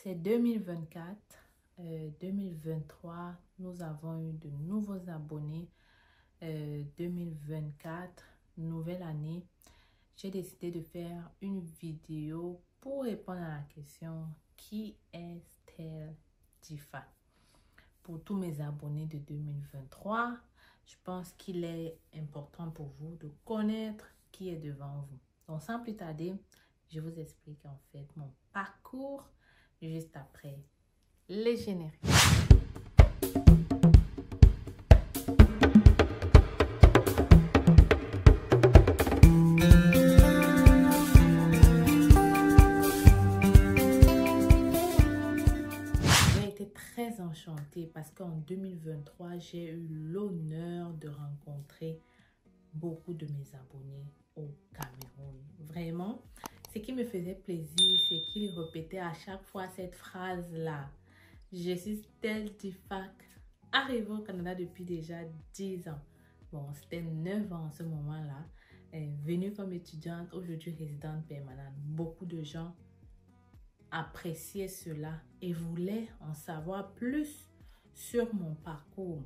C'est 2024, 2023, nous avons eu de nouveaux abonnés. 2024, nouvelle année. J'ai décidé de faire une vidéo pour répondre à la question qui est Stell Difa. Pour tous mes abonnés de 2023, je pense qu'il est important pour vous de connaître qui est devant vous. Donc sans plus tarder, je vous explique en fait mon parcours juste après les génériques. J'ai été très enchantée parce qu'en 2023, j'ai eu l'honneur de rencontrer beaucoup de mes abonnés au Cameroun. Vraiment, ce qui me faisait plaisir, c'est qu'ils répétaient à chaque fois cette phrase-là. Je suis Stell Difa, arrivée au Canada depuis déjà 10 ans. Bon, c'était 9 ans en ce moment-là. Venue comme étudiante, aujourd'hui résidente permanente. Beaucoup de gens appréciaient cela et voulaient en savoir plus sur mon parcours.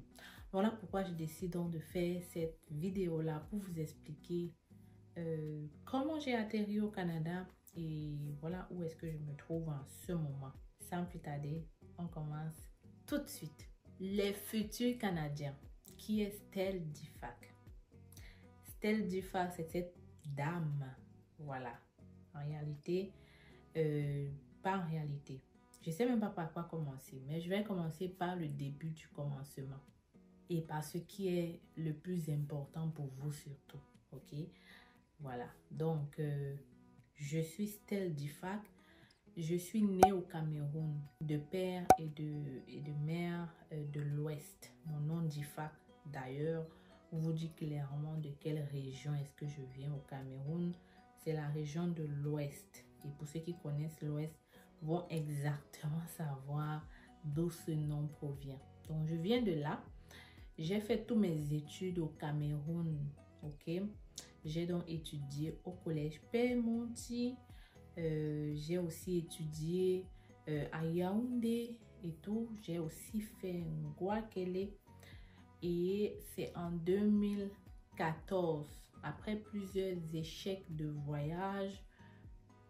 Voilà pourquoi je décide donc de faire cette vidéo-là pour vous expliquer comment j'ai atterri au Canada et voilà où est-ce que je me trouve en ce moment. Sans plus tarder, on commence tout de suite. Les futurs Canadiens. Qui est Stell Difa? Stell Difa, c'est cette dame. Voilà. En réalité, pas en réalité. Je ne sais même pas par quoi commencer, mais je vais commencer par le début du commencement. Et par ce qui est le plus important pour vous surtout. Ok? Voilà. Donc, je suis Stell Difa. Je suis née au Cameroun de père et de mère de l'Ouest. Mon nom Difa, d'ailleurs, vous dit clairement de quelle région est-ce que je viens au Cameroun. C'est la région de l'Ouest. Et pour ceux qui connaissent l'Ouest, vont exactement savoir d'où ce nom provient. Donc, je viens de là. J'ai fait tous mes études au Cameroun. Ok? J'ai donc étudié au collège Père Monti. J'ai aussi étudié à Yaoundé et tout. J'ai aussi fait Ngouakele. Et c'est en 2014, après plusieurs échecs de voyage,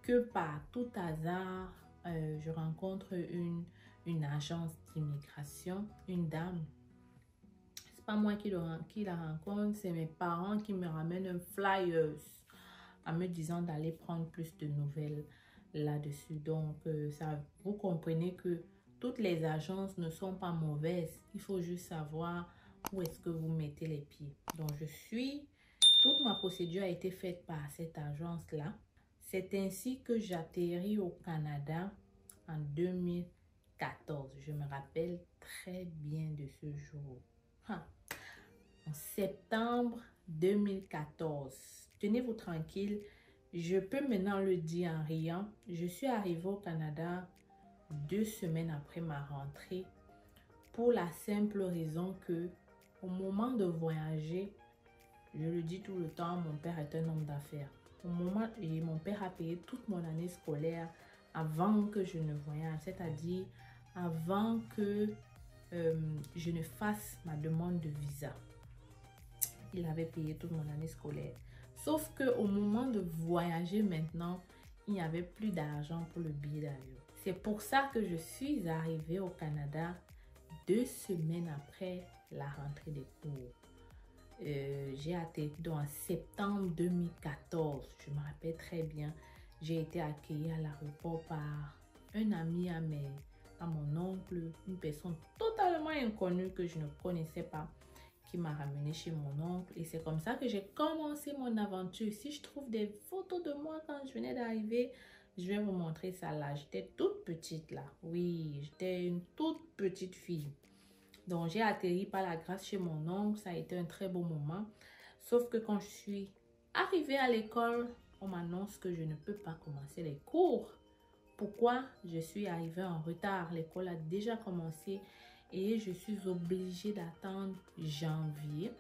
que par tout hasard, je rencontre une agence d'immigration, une dame. C'est pas moi qui la rencontre, c'est mes parents qui me ramènent un flyers en me disant d'aller prendre plus de nouvelles là-dessus. Donc, ça, vous comprenez que toutes les agences ne sont pas mauvaises. Il faut juste savoir où est-ce que vous mettez les pieds. Donc, toute ma procédure a été faite par cette agence-là. C'est ainsi que j'atterris au Canada en 2014. Je me rappelle très bien de ce jour. En septembre 2014. Tenez-vous tranquille, je peux maintenant le dire en riant. Je suis arrivée au Canada 2 semaines après ma rentrée pour la simple raison que au moment de voyager, je le dis tout le temps, mon père est un homme d'affaires. Et mon père a payé toute mon année scolaire avant que je ne voyage, c'est-à-dire avant que je ne fasse ma demande de visa. Il avait payé toute mon année scolaire. Sauf qu'au moment de voyager maintenant, il n'y avait plus d'argent pour le billet d'avion. C'est pour ça que je suis arrivée au Canada 2 semaines après la rentrée des cours. J'ai atterri en septembre 2014. Je me rappelle très bien. J'ai été accueillie à l'aéroport par un ami à mon oncle, une personne totalement inconnue que je ne connaissais pas, qui m'a ramené chez mon oncle. Et c'est comme ça que j'ai commencé mon aventure. Si je trouve des photos de moi quand je venais d'arriver, je vais vous montrer ça là. J'étais toute petite là. Oui, j'étais une toute petite fille. Donc, j'ai atterri par la grâce chez mon oncle. Ça a été un très beau moment. Sauf que quand je suis arrivée à l'école, on m'annonce que je ne peux pas commencer les cours. Pourquoi? Je suis arrivée en retard. L'école a déjà commencé et je suis obligée d'attendre janvier.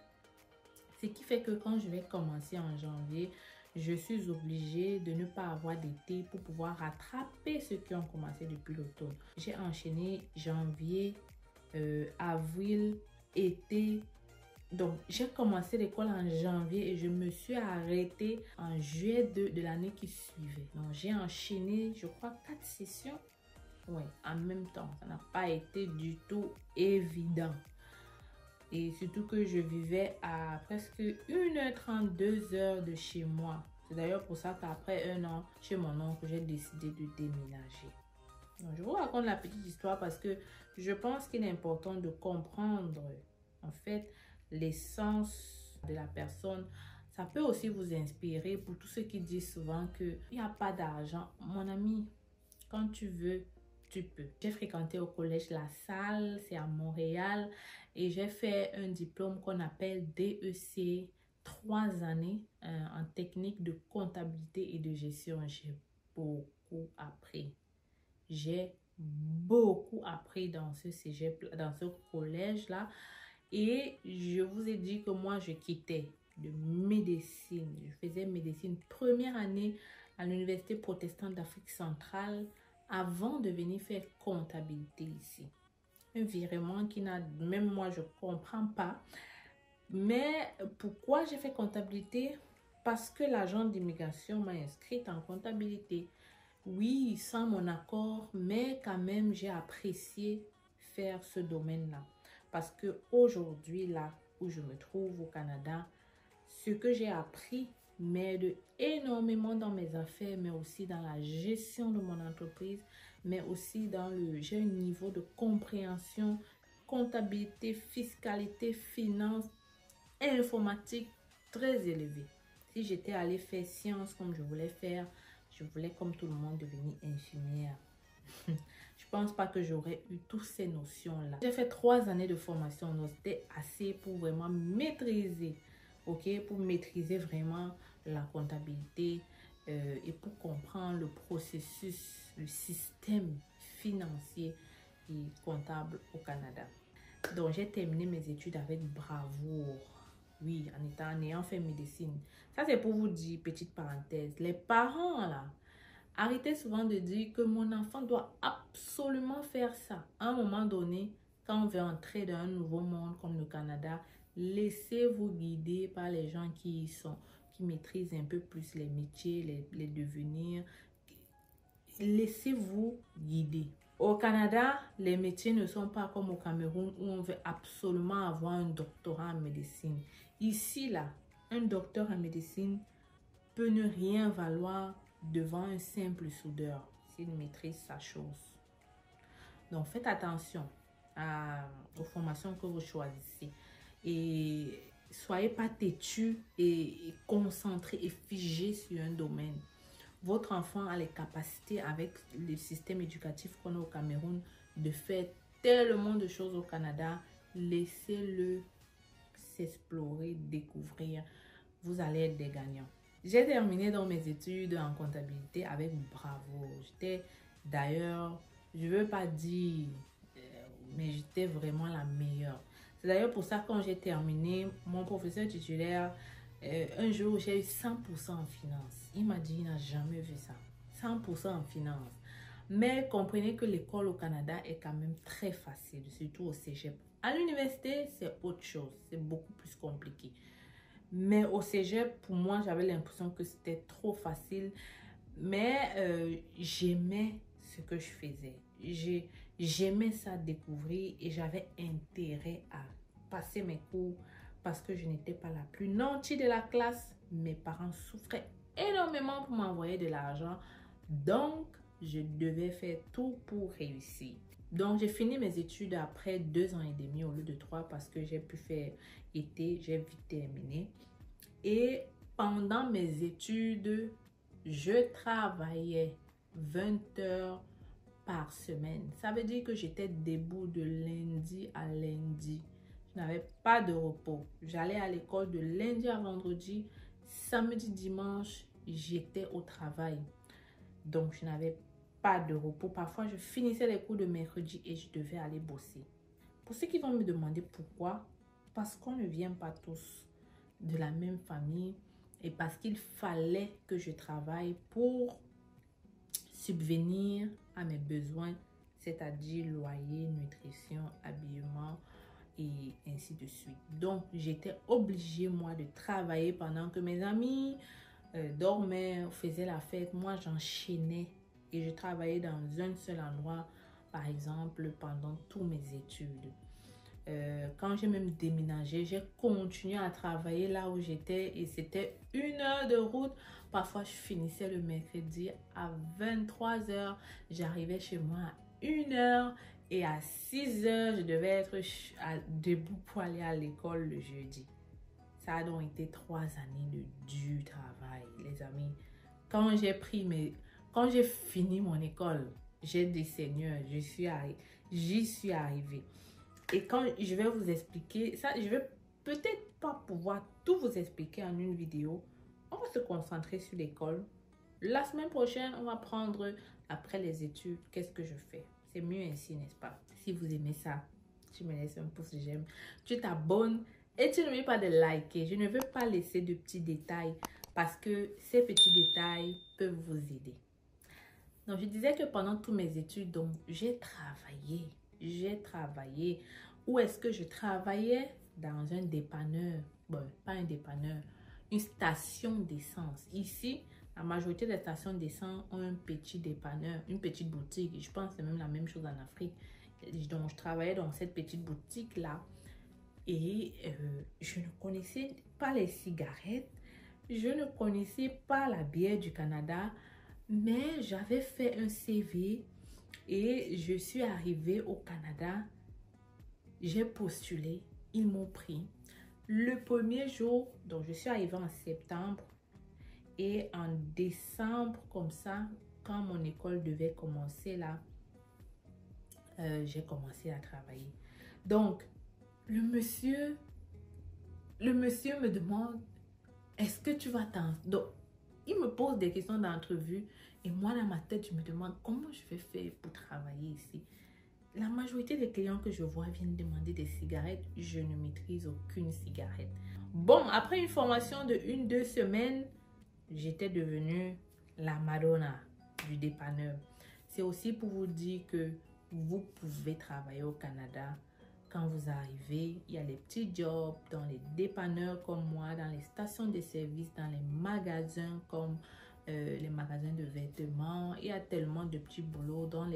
Ce qui fait que quand je vais commencer en janvier, je suis obligée de ne pas avoir d'été pour pouvoir rattraper ceux qui ont commencé depuis l'automne. J'ai enchaîné janvier, avril, été. Donc, j'ai commencé l'école en janvier et je me suis arrêtée en juillet de l'année qui suivait. Donc, j'ai enchaîné, je crois, 4 sessions. Ouais, en même temps. Ça n'a pas été du tout évident. Et surtout que je vivais à presque 1h30, 2h de chez moi. C'est d'ailleurs pour ça qu'après 1 an chez mon oncle, j'ai décidé de déménager. Donc, je vous raconte la petite histoire parce que je pense qu'il est important de comprendre en fait l'essence de la personne. Ça peut aussi vous inspirer pour tous ceux qui disent souvent qu'il n'y a pas d'argent. Mon ami, quand tu veux, tu peux. J'ai fréquenté au collège La Salle, c'est à Montréal, et j'ai fait un diplôme qu'on appelle DEC, 3 années en technique de comptabilité et de gestion. J'ai beaucoup appris. J'ai beaucoup appris dans ce cégep, dans ce collège-là. Et je vous ai dit que moi, je quittais de médecine. Je faisais médecine première année à l'Université protestante d'Afrique centrale avant de venir faire comptabilité ici. Un virement qui n'a, même moi, je ne comprends pas. Mais pourquoi j'ai fait comptabilité? Parce que l'agent d'immigration m'a inscrite en comptabilité. Oui, sans mon accord, mais quand même, j'ai apprécié faire ce domaine-là. Parce que aujourd'hui, là où je me trouve au Canada, ce que j'ai appris m'aide énormément dans mes affaires, mais aussi dans la gestion de mon entreprise, mais aussi dans j'ai un niveau de compréhension, comptabilité, fiscalité, finance, informatique très élevé. Si j'étais allée faire sciences comme je voulais faire, je voulais comme tout le monde devenir infirmière. Je pense pas que j'aurais eu toutes ces notions-là. J'ai fait 3 années de formation, donc c'était assez pour vraiment maîtriser, ok, pour maîtriser vraiment la comptabilité et pour comprendre le processus, le système financier et comptable au Canada. Donc j'ai terminé mes études avec bravoure. Oui, en ayant fait médecine. Ça, c'est pour vous dire, petite parenthèse, les parents, là, arrêtez souvent de dire que mon enfant doit absolument faire ça. À un moment donné, quand on veut entrer dans un nouveau monde comme le Canada, laissez-vous guider par les gens qui y sont, qui maîtrisent un peu plus les métiers, les devenirs. Laissez-vous guider. Au Canada, les métiers ne sont pas comme au Cameroun où on veut absolument avoir un doctorat en médecine. Ici, là, un docteur en médecine peut ne rien valoir devant un simple soudeur s'il maîtrise sa chose. Donc, faites attention aux formations que vous choisissez et soyez pas têtus et concentrés et figés sur un domaine. Votre enfant a les capacités avec le système éducatif qu'on a au Cameroun de faire tellement de choses au Canada. Laissez-le s'explorer, découvrir. Vous allez être des gagnants. J'ai terminé dans mes études en comptabilité avec bravoure. J'étais d'ailleurs, je ne veux pas dire, mais j'étais vraiment la meilleure. C'est d'ailleurs pour ça que quand j'ai terminé, mon professeur titulaire, un jour j'ai eu 100% en finance. Il m'a dit, il n'a jamais vu ça. 100% en finance. Mais comprenez que l'école au Canada est quand même très facile, surtout au cégep. À l'université, c'est autre chose. C'est beaucoup plus compliqué. Mais au cégep, pour moi, j'avais l'impression que c'était trop facile. Mais j'aimais ce que je faisais. J'aimais ça découvrir et j'avais intérêt à passer mes cours parce que je n'étais pas la plus nantie de la classe. Mes parents souffraient énormément pour m'envoyer de l'argent. Donc, je devais faire tout pour réussir. Donc, j'ai fini mes études après 2 ans et demi au lieu de 3 parce que j'ai pu faire été, j'ai vite terminé. Et pendant mes études, je travaillais 20 heures par semaine. Ça veut dire que j'étais debout de lundi à lundi. Je n'avais pas de repos. J'allais à l'école de lundi à vendredi. Samedi, dimanche, j'étais au travail. Donc, je n'avais pas de repos. Parfois, je finissais les cours de mercredi et je devais aller bosser. Pour ceux qui vont me demander pourquoi, parce qu'on ne vient pas tous de la même famille et parce qu'il fallait que je travaille pour subvenir à mes besoins, c'est-à-dire loyer, nutrition, habillement et ainsi de suite. Donc, j'étais obligée, moi, de travailler pendant que mes amis dormaient, faisaient la fête. Moi, j'enchaînais et je travaillais dans un seul endroit, par exemple, pendant toutes mes études. Quand j'ai même déménagé, j'ai continué à travailler là où j'étais et c'était 1 heure de route. Parfois, je finissais le mercredi à 23 h. J'arrivais chez moi à 1 heure et à 6 h, je devais être debout pour aller à l'école le jeudi. Ça a donc été 3 années de dur travail, les amis. Quand j'ai fini mon école, j'ai dit Seigneur, j'y suis arrivée. Et quand je vais vous expliquer, ça, je vais peut-être pas pouvoir tout vous expliquer en une vidéo. On va se concentrer sur l'école. La semaine prochaine, on va prendre après les études, qu'est-ce que je fais. C'est mieux ainsi, n'est-ce pas? Si vous aimez ça, tu me laisses un pouce j'aime. Tu t'abonnes et tu n'oublies pas de liker. Je ne veux pas laisser de petits détails parce que ces petits détails peuvent vous aider. Donc, je disais que pendant toutes mes études, donc, j'ai travaillé. Où est-ce que je travaillais? Dans un dépanneur. Bon, pas un dépanneur. Une station d'essence. Ici, la majorité des stations d'essence ont un petit dépanneur, une petite boutique. Je pense que c'est même la même chose en Afrique. Donc, je travaillais dans cette petite boutique-là. Et je ne connaissais pas les cigarettes. Je ne connaissais pas la bière du Canada. Mais j'avais fait un CV et je suis arrivée au Canada. J'ai postulé, ils m'ont pris. Le premier jour, donc je suis arrivée en septembre et en décembre, comme ça, quand mon école devait commencer là, j'ai commencé à travailler. Donc, le monsieur me demande, est-ce que tu vas t'en... Donc, il me pose des questions d'entrevue et moi, dans ma tête, je me demande comment je vais faire pour travailler ici. La majorité des clients que je vois viennent demander des cigarettes. Je ne maîtrise aucune cigarette. Bon, après une formation de 1-2 semaines, j'étais devenue la Madonna du dépanneur. C'est aussi pour vous dire que vous pouvez travailler au Canada. Quand vous arrivez, il y a les petits jobs dans les dépanneurs comme moi, dans les stations de service, dans les magasins comme les magasins de vêtements. Il y a tellement de petits boulots dans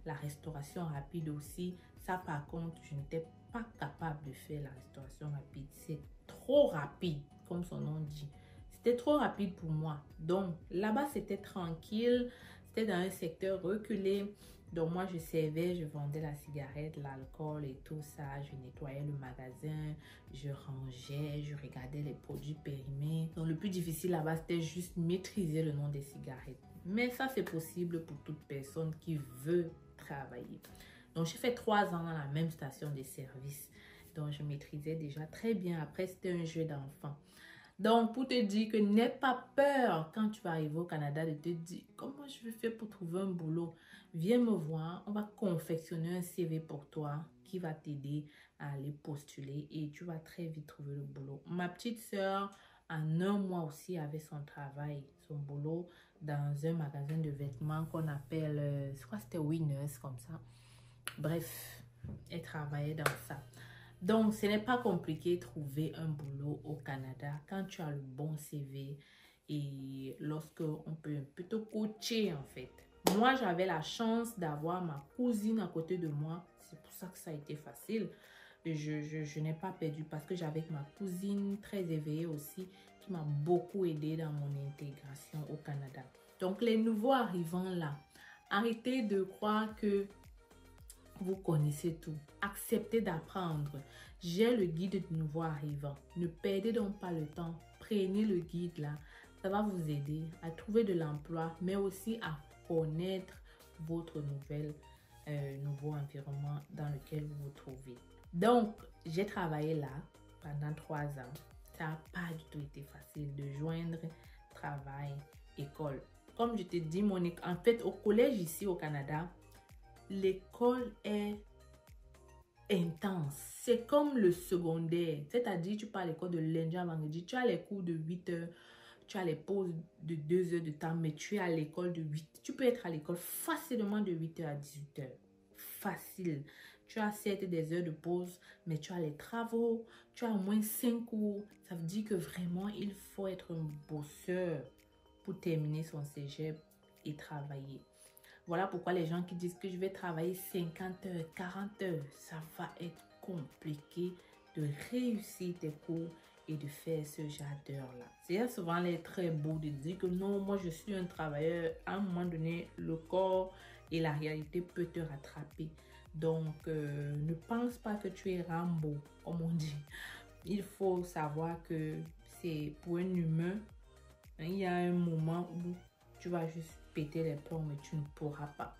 la restauration rapide aussi. Ça, par contre, je n'étais pas capable de faire la restauration rapide. C'est trop rapide, comme son nom dit. C'était trop rapide pour moi. Donc, là-bas, c'était tranquille. C'était dans un secteur reculé. Donc, moi, je servais, je vendais la cigarette, l'alcool et tout ça. Je nettoyais le magasin, je rangeais, je regardais les produits périmés. Donc, le plus difficile là-bas, c'était juste maîtriser le nom des cigarettes. Mais ça, c'est possible pour toute personne qui veut travailler. Donc, j'ai fait 3 ans dans la même station de service. Donc, je maîtrisais déjà très bien. Après, c'était un jeu d'enfant. Donc, pour te dire que n'aie pas peur quand tu vas arriver au Canada de te dire comment je vais faire pour trouver un boulot. Viens me voir, on va confectionner un CV pour toi qui va t'aider à aller postuler et tu vas très vite trouver le boulot. Ma petite soeur, en 1 mois aussi, avait son travail, son boulot dans un magasin de vêtements qu'on appelle, je crois que c'était Winners comme ça. Bref, elle travaillait dans ça. Donc, ce n'est pas compliqué de trouver un boulot au Canada quand tu as le bon CV et lorsque on peut un peu te coacher en fait. Moi, j'avais la chance d'avoir ma cousine à côté de moi. C'est pour ça que ça a été facile. Je n'ai pas perdu parce que j'avais ma cousine très éveillée aussi qui m'a beaucoup aidé dans mon intégration au Canada. Donc, les nouveaux arrivants là, arrêtez de croire que vous connaissez tout. Acceptez d'apprendre. J'ai le guide de nouveaux arrivants. Ne perdez donc pas le temps. Prenez le guide là. Ça va vous aider à trouver de l'emploi, mais aussi à connaître votre nouveau environnement dans lequel vous vous trouvez. Donc, j'ai travaillé là pendant 3 ans. Ça n'a pas du tout été facile de joindre travail, école. Comme je te dis, en fait, au collège ici au Canada, l'école est intense. C'est comme le secondaire. C'est-à-dire, tu pars à l'école de lundi à vendredi. Tu as les cours de 8 h. tu as les pauses de 2 heures de temps, mais tu es à l'école de 8. Tu peux être à l'école facilement de 8 heures à 18 heures. Facile. Tu as certes des heures de pause, mais tu as les travaux, tu as au moins 5 cours. Ça veut dire que vraiment, il faut être un bosseur pour terminer son cégep et travailler. Voilà pourquoi les gens qui disent que je vais travailler 50 heures, 40 heures, ça va être compliqué de réussir tes cours et de faire ce genre d'heures-là. C'est souvent l'air très beau de dire que non, moi je suis un travailleur. À un moment donné, le corps et la réalité peut te rattraper. Donc, ne pense pas que tu es Rambo, comme on dit. Il faut savoir que c'est pour un humain, hein, il y a un moment où tu vas juste péter les plombs, mais tu ne pourras pas.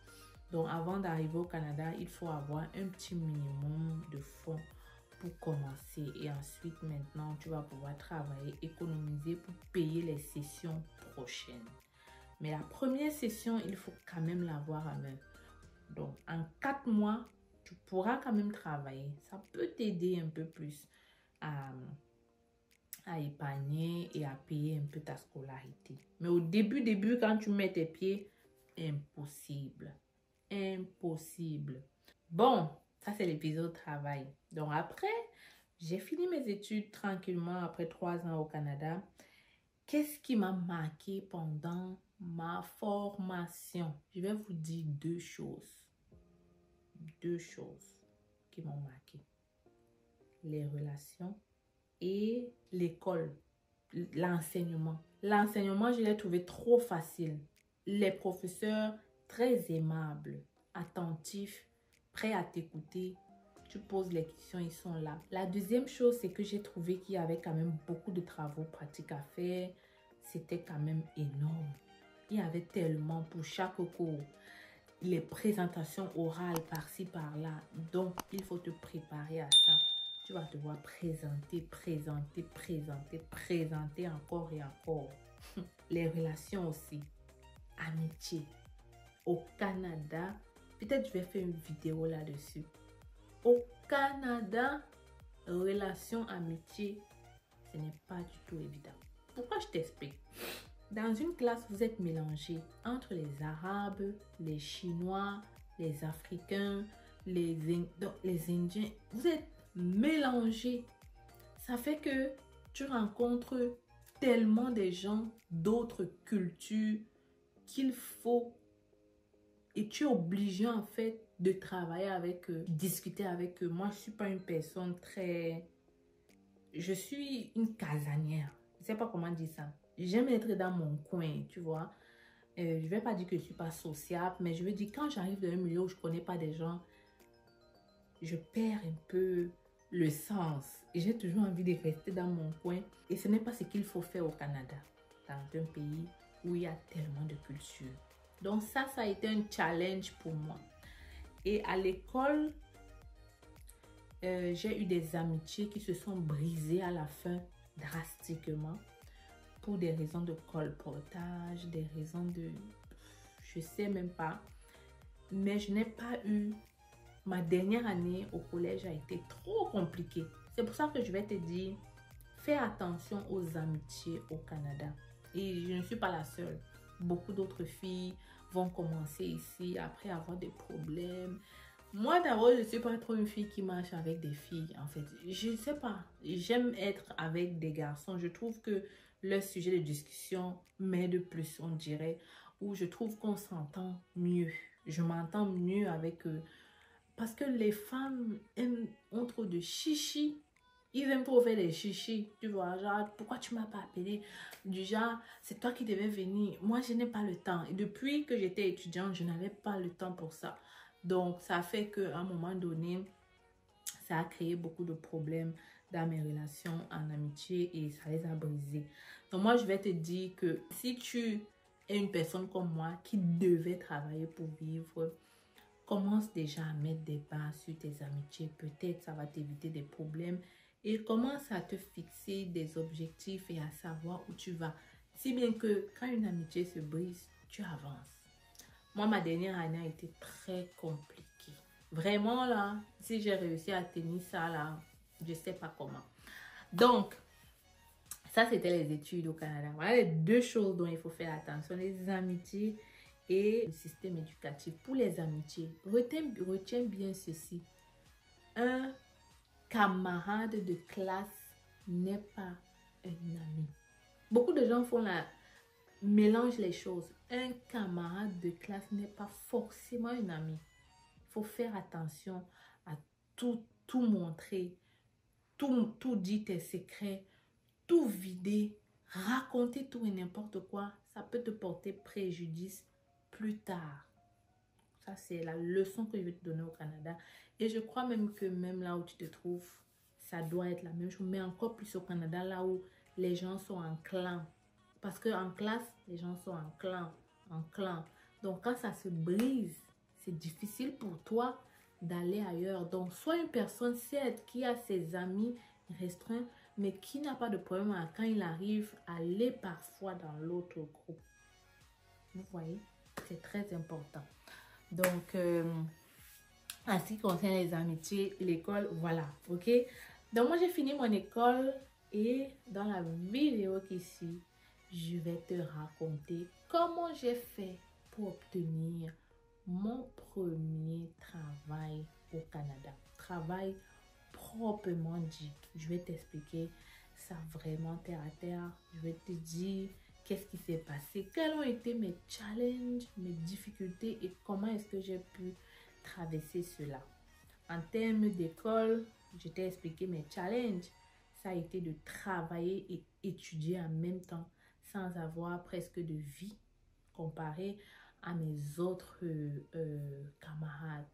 Donc, avant d'arriver au Canada, il faut avoir un petit minimum de fonds pour commencer. Et ensuite, maintenant, tu vas pouvoir travailler, économiser pour payer les sessions prochaines. Mais la première session, il faut quand même l'avoir à main. Donc, en 4 mois, tu pourras quand même travailler. Ça peut t'aider un peu plus à épargner et à payer un peu ta scolarité. Mais au début, quand tu mets tes pieds, impossible. Impossible. Bon, ça c'est l'épisode travail. Donc après, j'ai fini mes études tranquillement après 3 ans au Canada. Qu'est-ce qui m'a marqué pendant ma formation? Je vais vous dire 2 choses. 2 choses qui m'ont marqué. Les relations et l'école, l'enseignement. L'enseignement, je l'ai trouvé trop facile. Les professeurs, très aimables, attentifs, prêts à t'écouter. Tu poses les questions, ils sont là. La deuxième chose, c'est que j'ai trouvé qu'il y avait quand même beaucoup de travaux pratiques à faire. C'était quand même énorme. Il y avait tellement pour chaque cours. Les présentations orales par-ci, par-là. Donc, il faut te préparer à ça. Tu vas devoir présenter encore et encore. Les relations aussi. Amitié. Au Canada, peut-être je vais faire une vidéo là-dessus. Au Canada, relations, amitié, ce n'est pas du tout évident. Pourquoi je t'explique? Dans une classe, vous êtes mélangés entre les Arabes, les Chinois, les Africains, les Indiens. Vous êtes mélangés. Ça fait que tu rencontres tellement de gens d'autres cultures qu'il faut et tu es obligé en fait de travailler avec eux, discuter avec eux. Moi, je ne suis pas une personne très... Je suis une casanière. Je ne sais pas comment dire ça. J'aime être dans mon coin, tu vois. Je ne vais pas dire que je ne suis pas sociable, mais je veux dire quand j'arrive dans un milieu où je ne connais pas des gens, je perds un peu le sens. Et j'ai toujours envie de rester dans mon coin. Et ce n'est pas ce qu'il faut faire au Canada, dans un pays où il y a tellement de cultures. Donc ça a été un challenge pour moi. Et à l'école, j'ai eu des amitiés qui se sont brisées à la fin drastiquement pour des raisons de colportage, des raisons de... je sais même pas. Mais je n'ai pas eu... Ma dernière année au collège a été trop compliquée. C'est pour ça que je vais te dire, fais attention aux amitiés au Canada. Et je ne suis pas la seule. Beaucoup d'autres filles vont commencer ici après avoir des problèmes. Moi d'abord, je ne suis pas trop une fille qui marche avec des filles. En fait, je ne sais pas. J'aime être avec des garçons. Je trouve que le sujet de discussion m'aide plus, on dirait. Ou je trouve qu'on s'entend mieux. Je m'entends mieux avec eux. Parce que les femmes ont trop de chichi. Ils aiment trop faire des chichis. Tu vois, genre, pourquoi tu ne m'as pas appelé? Du genre, c'est toi qui devais venir. Moi, je n'ai pas le temps. Et depuis que j'étais étudiante, je n'avais pas le temps pour ça. Donc, ça fait qu'à un moment donné, ça a créé beaucoup de problèmes dans mes relations en amitié et ça les a brisés. Donc, moi, je vais te dire que si tu es une personne comme moi qui devait travailler pour vivre, commence déjà à mettre des bases sur tes amitiés. Peut-être ça va t'éviter des problèmes. Et commence à te fixer des objectifs et à savoir où tu vas. Si bien que quand une amitié se brise, tu avances. Moi, ma dernière année a été très compliquée. Vraiment là, si j'ai réussi à tenir ça là, je ne sais pas comment. Donc, Ça, c'était les études au Canada. Voilà les deux choses dont il faut faire attention, les amitiés et le système éducatif. Pour les amitiés, retiens bien ceci. Un camarade de classe n'est pas un ami. Beaucoup de gens mélangent les choses. Un camarade de classe n'est pas forcément un ami. Il faut faire attention à tout montrer, tout dire tes secrets, tout vider, raconter tout et n'importe quoi. Ça peut te porter préjudice plus tard. Ça, c'est la leçon que je vais te donner au Canada. Et je crois même que même là où tu te trouves, ça doit être la même chose. Mais encore plus au Canada, là où les gens sont en clan. Parce qu'en classe, les gens sont en clan. Donc, quand ça se brise, c'est difficile pour toi d'aller ailleurs. Donc, sois une personne certes qui a ses amis restreints, mais qui n'a pas de problème quand il arrive à aller parfois dans l'autre groupe. Vous voyez, c'est très important. Donc, en ce qui concerne les amitiés, l'école, voilà, ok? Donc, moi, j'ai fini mon école et dans la vidéo qui suit, je vais te raconter comment j'ai fait pour obtenir mon premier travail au Canada. Travail proprement dit. Je vais t'expliquer ça vraiment terre à terre. Je vais te dire qu'est-ce qui s'est passé, quels ont été mes challenges, mes difficultés et comment est-ce que j'ai pu traverser cela. En termes d'école, je t'ai expliqué mes challenges. Ça a été de travailler et étudier en même temps sans avoir presque de vie comparé à mes autres camarades.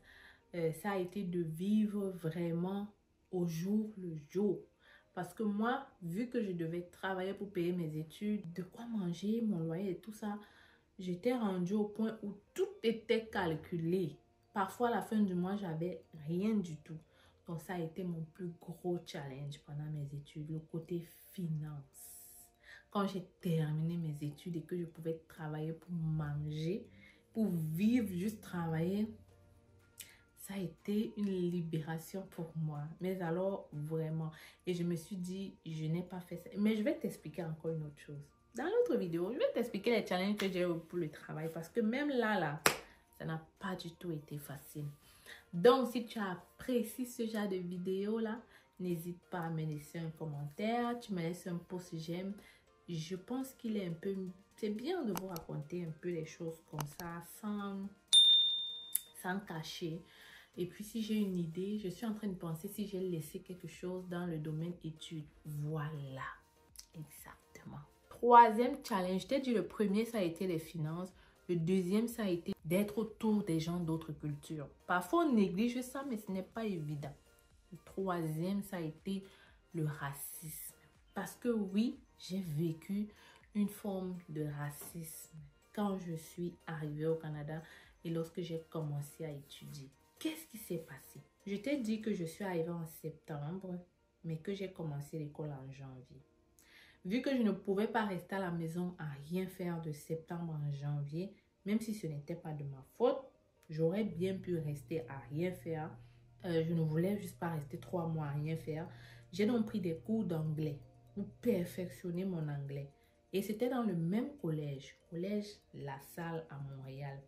Ça a été de vivre vraiment au jour le jour. Parce que moi, vu que je devais travailler pour payer mes études, de quoi manger, mon loyer et tout ça, j'étais rendue au point où tout était calculé. Parfois, à la fin du mois, j'avais rien du tout. Donc, ça a été mon plus gros challenge pendant mes études, le côté finance. Quand j'ai terminé mes études et que je pouvais travailler pour manger, pour vivre, juste travailler, ça a été une libération pour moi. Mais alors, vraiment. Et je me suis dit, je n'ai pas fait ça. Mais je vais t'expliquer encore une autre chose. Dans l'autre vidéo, je vais t'expliquer les challenges que j'ai eu pour le travail. Parce que même là, ça n'a pas du tout été facile. Donc, si tu apprécies ce genre de vidéo là, n'hésite pas à me laisser un commentaire. Tu me laisses un pouce j'aime. Je pense qu'il est un peu... C'est bien de vous raconter un peu les choses comme ça, sans cacher. Et puis, si j'ai une idée, je suis en train de penser si j'ai laissé quelque chose dans le domaine études. Voilà, exactement. Troisième challenge, je t'ai dit le premier, ça a été les finances. Le deuxième, ça a été d'être autour des gens d'autres cultures. Parfois, on néglige ça, mais ce n'est pas évident. Le troisième, ça a été le racisme. Parce que oui, j'ai vécu une forme de racisme quand je suis arrivée au Canada et lorsque j'ai commencé à étudier. Qu'est-ce qui s'est passé? Je t'ai dit que je suis arrivée en septembre, mais que j'ai commencé l'école en janvier. Vu que je ne pouvais pas rester à la maison à rien faire de septembre en janvier, même si ce n'était pas de ma faute, j'aurais bien pu rester à rien faire. Je ne voulais juste pas rester 3 mois à rien faire. J'ai donc pris des cours d'anglais pour perfectionner mon anglais. Et c'était dans le même collège La Salle à Montréal.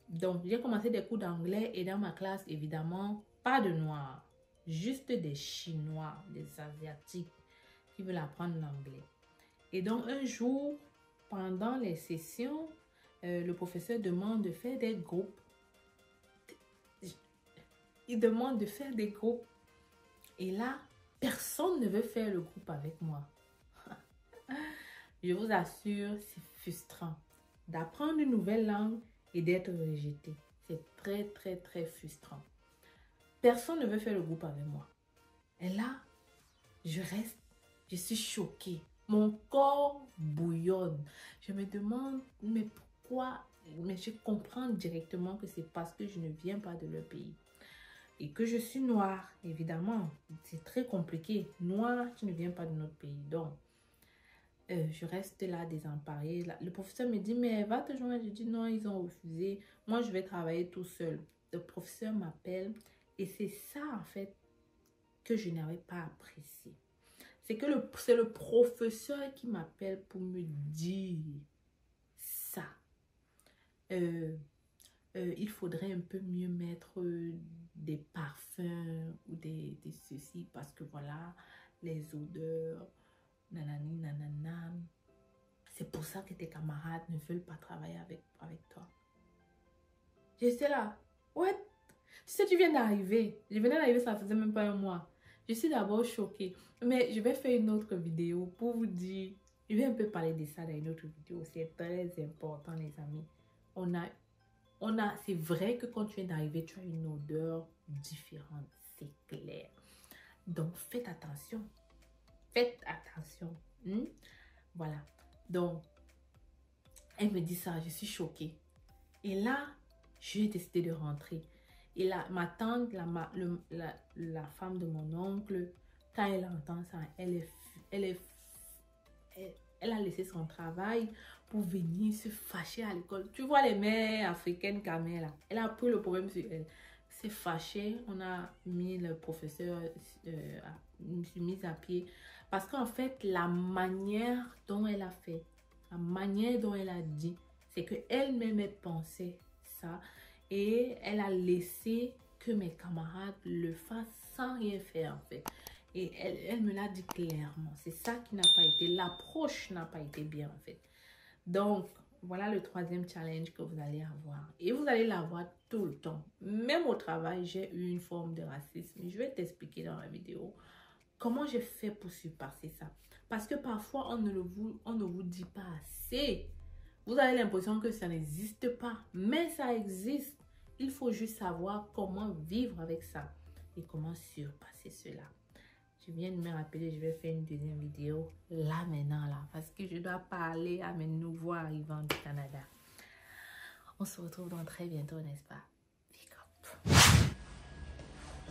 Donc, j'ai commencé des cours d'anglais et dans ma classe, évidemment, pas de noirs, juste des Chinois, des Asiatiques qui veulent apprendre l'anglais. Et donc, un jour, pendant les sessions, le professeur demande de faire des groupes. Il demande de faire des groupes. Et là, personne ne veut faire le groupe avec moi. Je vous assure, c'est frustrant d'apprendre une nouvelle langue et d'être rejeté. C'est très, très, très frustrant. Personne ne veut faire le groupe avec moi. Et là, je suis choquée. Mon corps bouillonne. Je me demande, mais pourquoi? Mais je comprends directement que c'est parce que je ne viens pas de leur pays. Et que je suis noire, évidemment. C'est très compliqué. Noire, tu ne viens pas de notre pays. Donc, je reste là désemparée. Le professeur me dit, mais va te joindre. Je dis, non, ils ont refusé. Moi, je vais travailler tout seul. Le professeur m'appelle. Et c'est ça, en fait, que je n'avais pas apprécié. c'est que c'est le professeur qui m'appelle pour me dire ça. Il faudrait un peu mieux mettre des parfums ou des ceci parce que voilà, les odeurs, nanani, nanana. C'est pour ça que tes camarades ne veulent pas travailler avec toi. J'étais là, what? Tu sais, tu viens d'arriver. Je venais d'arriver, ça faisait même pas un mois. Je suis d'abord choquée. Mais je vais faire une autre vidéo pour vous dire. Je vais un peu parler de ça dans une autre vidéo. C'est très important, les amis. C'est vrai que quand tu viens d'arriver, tu as une odeur différente. C'est clair. Donc, faites attention. Faites attention. Voilà. Donc, elle me dit ça. Je suis choquée. Et là, j'ai décidé de rentrer. Et là, ma tante, la femme de mon oncle, quand elle entend ça, elle a laissé son travail pour venir se fâcher à l'école. Tu vois les mères africaines comme elle, elle a pris le problème sur elle. C'est fâché, on a mis le professeur, je me suis mise à pied. Parce qu'en fait, la manière dont elle a fait, la manière dont elle a dit, c'est qu'elle-même elle pensait ça. Et elle a laissé que mes camarades le fassent sans rien faire en fait. Et elle me l'a dit clairement. C'est ça qui n'a pas été. L'approche n'a pas été bien en fait. Donc, voilà le troisième challenge que vous allez avoir. Et vous allez l'avoir tout le temps. Même au travail, j'ai eu une forme de racisme. Je vais t'expliquer dans la vidéo comment j'ai fait pour surpasser ça. Parce que parfois, on ne vous dit pas assez. Vous avez l'impression que ça n'existe pas. Mais ça existe. Il faut juste savoir comment vivre avec ça et comment surpasser cela. Je viens de me rappeler, je vais faire une deuxième vidéo là maintenant, là, parce que je dois parler à mes nouveaux arrivants du Canada. On se retrouve dans très bientôt, n'est-ce pas? Big up.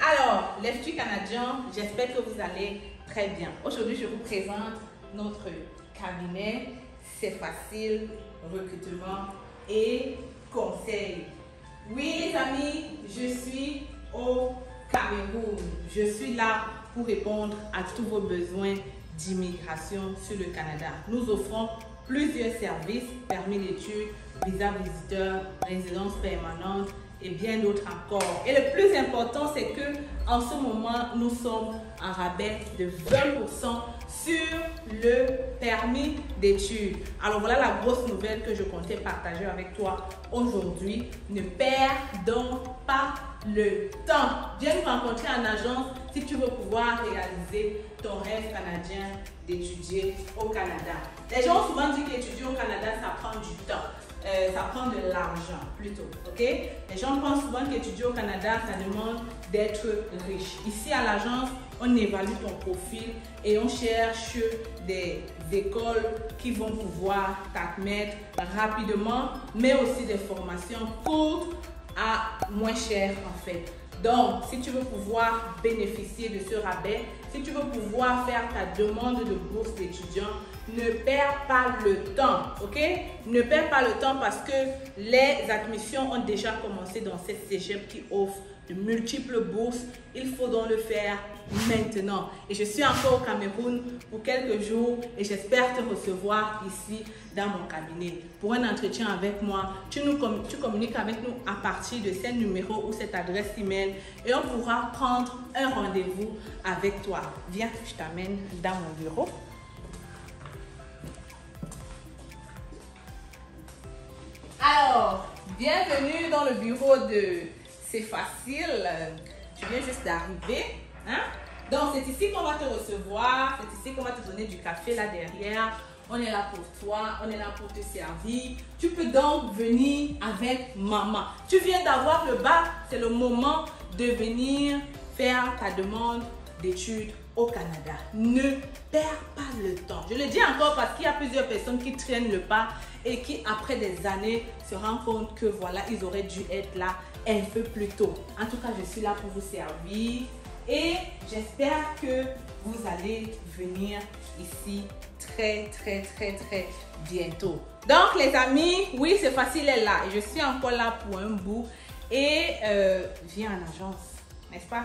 Alors, les futurs Canadiens, j'espère que vous allez très bien. Aujourd'hui, je vous présente notre cabinet. C'est facile, recrutement et conseil. Oui les amis, je suis au Cameroun. Je suis là pour répondre à tous vos besoins d'immigration sur le Canada. Nous offrons plusieurs services, permis d'études, visa visiteur, résidence permanente et bien d'autres encore. Et le plus important, c'est que en ce moment, nous sommes en rabais de 20% sur le permis d'études. Alors voilà la grosse nouvelle que je comptais partager avec toi aujourd'hui. Ne perds donc pas le temps. Viens nous rencontrer en agence si tu veux pouvoir réaliser ton rêve canadien d'étudier au Canada. Les gens ont souvent dit qu'étudier au Canada, ça prend du temps. Ça prend de l'argent plutôt, ok? Les gens pensent souvent qu'étudier au Canada, ça demande d'être riche. Ici à l'agence, on évalue ton profil et on cherche des écoles qui vont pouvoir t'admettre rapidement, mais aussi des formations courtes à moins cher en fait. Donc, si tu veux pouvoir bénéficier de ce rabais, si tu veux pouvoir faire ta demande de bourse d'étudiant, ne perds pas le temps, ok? Ne perds pas le temps parce que les admissions ont déjà commencé dans cette cégep qui offre de multiples bourses. Il faut donc le faire maintenant. Et je suis encore au Cameroun pour quelques jours et j'espère te recevoir ici dans mon cabinet pour un entretien avec moi. Tu communiques avec nous à partir de ce numéro ou cette adresse email et on pourra prendre un rendez-vous avec toi. Viens, je t'amène dans mon bureau. Alors, bienvenue dans le bureau de C'est Facile. Tu viens juste d'arriver. Hein? Donc, c'est ici qu'on va te recevoir. C'est ici qu'on va te donner du café là derrière. On est là pour toi. On est là pour te servir. Tu peux donc venir avec maman. Tu viens d'avoir le bac. C'est le moment de venir faire ta demande d'études au Canada. Ne perds pas le temps. Je le dis encore parce qu'il y a plusieurs personnes qui traînent le pas et qui, après des années, se rendent compte que voilà, ils auraient dû être là un peu plus tôt. En tout cas, je suis là pour vous servir et j'espère que vous allez venir ici très bientôt. Donc, les amis, oui, C'est Facile est là et je suis encore là pour un bout et viens en agence, n'est-ce pas?